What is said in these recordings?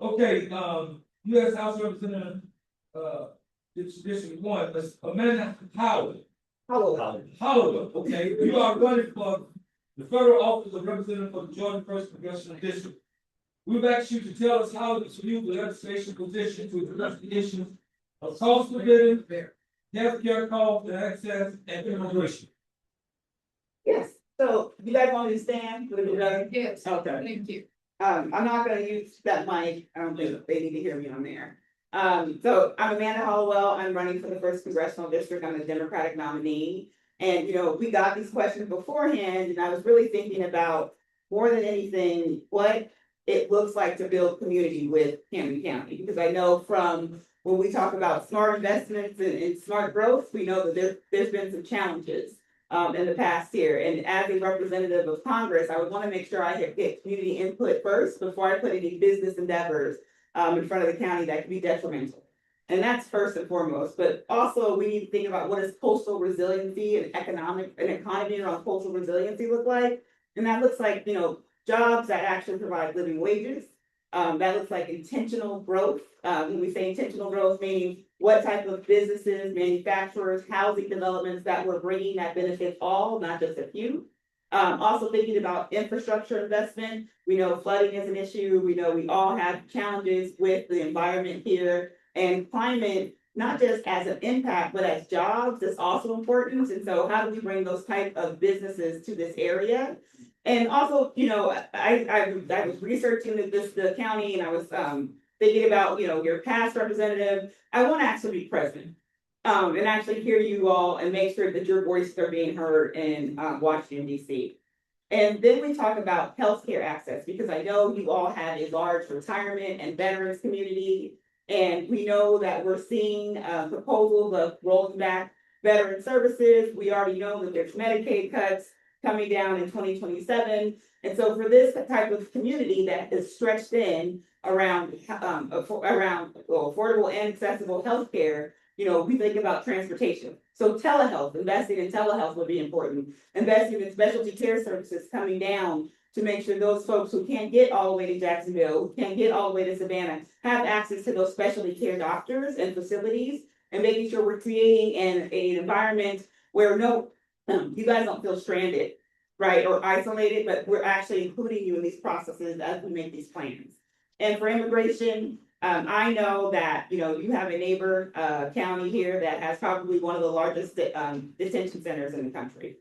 Okay, U.S. House Representative, District 1, Ms. Amanda Howard. Hollowell, okay, you are running for the federal office of representative for the Georgia First Congressional District. We've asked you to tell us how you view the legislation position to address the issues of cost of living, healthcare costs and access, and immigration. Yes, so you guys want me to stand? Yes. Okay. Thank you. I'm not gonna use that mic, I don't think they need to hear me on there. So I'm Amanda Hollowell, I'm running for the first congressional district, I'm a Democratic nominee. And, we got these questions beforehand, and I was really thinking about, more than anything, what it looks like to build community with Camden County. Because I know from when we talk about smart investments and smart growth, we know that there's been some challenges in the past year. And as a representative of Congress, I would want to make sure I get community input first before I put any business endeavors in front of the county that could be detrimental. And that's first and foremost. But also we need to think about what does coastal resiliency and economy around coastal resiliency look like. And that looks like, jobs that actually provide living wages. That looks like intentional growth. When we say intentional growth, meaning what type of businesses, manufacturers, housing developments that we're bringing that benefits all, not just a few. Also thinking about infrastructure investment. We know flooding is an issue. We know we all have challenges with the environment here, and climate, not just as an impact, but as jobs is also important. And so how do we bring those type of businesses to this area? And also, I was researching the county, and I was thinking about, your past representative. I want to actually be present, and actually hear you all and make sure that your voices are being heard in Washington, D.C. And then we talk about healthcare access, because I know you all have a large retirement and veterans community, and we know that we're seeing proposals of rolling back veteran services. We already know that there's Medicaid cuts coming down in 2027. And so for this type of community that is stretched in around affordable and accessible healthcare, we think about transportation. So telehealth, investing in telehealth would be important. Investing in specialty care services coming down to make sure those folks who can't get all the way to Jacksonville, who can't get all the way to Savannah, have access to those specialty care doctors and facilities, and making sure we're creating an environment where you guys don't feel stranded, right, or isolated, but we're actually including you in these processes as we make these plans. And for immigration, I know that, you have a neighbor county here that has probably one of the largest detention centers in the country.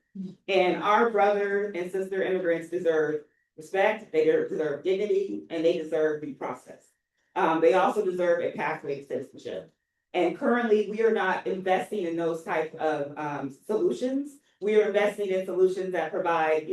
And our brother and sister immigrants deserve respect, they deserve dignity, and they deserve due process. They also deserve a pathway to citizenship. And currently, we are not investing in those types of solutions. We are investing in solutions that provide,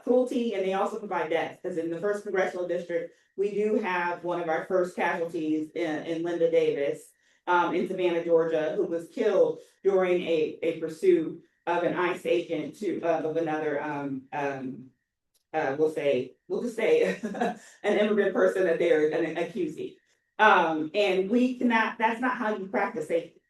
cruelty, and they also provide death. Because in the first congressional district, we do have one of our first casualties in Linda Davis in Savannah, Georgia, who was killed during a pursuit of an ICE agent of another we'll just say an immigrant person that they're accusing. And we cannot, that's not how you practice safety,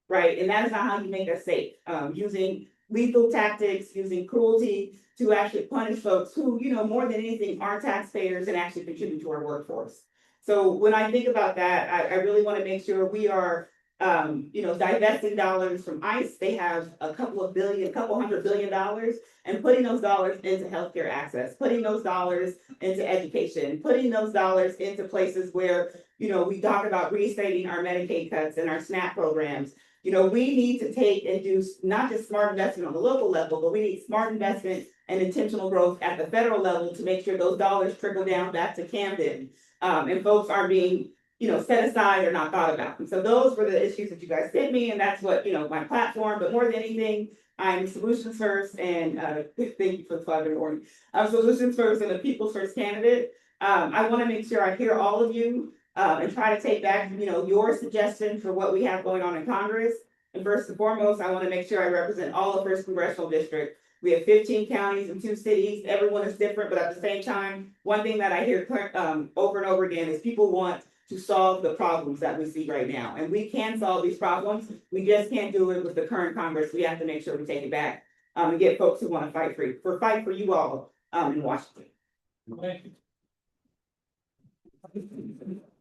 right? And that is not how you make us safe. Using lethal tactics, using cruelty to actually punish folks who, more than anything, are taxpayers and actually contribute to our workforce. So when I think about that, I really want to make sure we are, divesting dollars from ICE. They have a couple $100 billion, and putting those dollars into healthcare access, putting those dollars into education, putting those dollars into places where, we talk about restating our Medicaid cuts and our SNAP programs. We need to take and do not just smart investment on the local level, but we need smart investment and intentional growth at the federal level to make sure those dollars trickle down back to Camden, and folks aren't being, set aside or not thought about. And so those were the issues that you guys sent me, and that's what, my platform. But more than anything, I'm solutions first, and thank you for the 5 in the morning. I'm solutions first and a people's first candidate. I want to make sure I hear all of you. And try to take back, your suggestions for what we have going on in Congress. And first and foremost, I want to make sure I represent all the first congressional district. We have 15 counties and 2 cities. Everyone is different, but at the same time, one thing that I hear over and over again is people want to solve the problems that we see right now. And we can solve these problems. We just can't do it with the current Congress. We have to make sure we take it back and get folks who want to fight for you all in Washington. Thank you. Hollowell.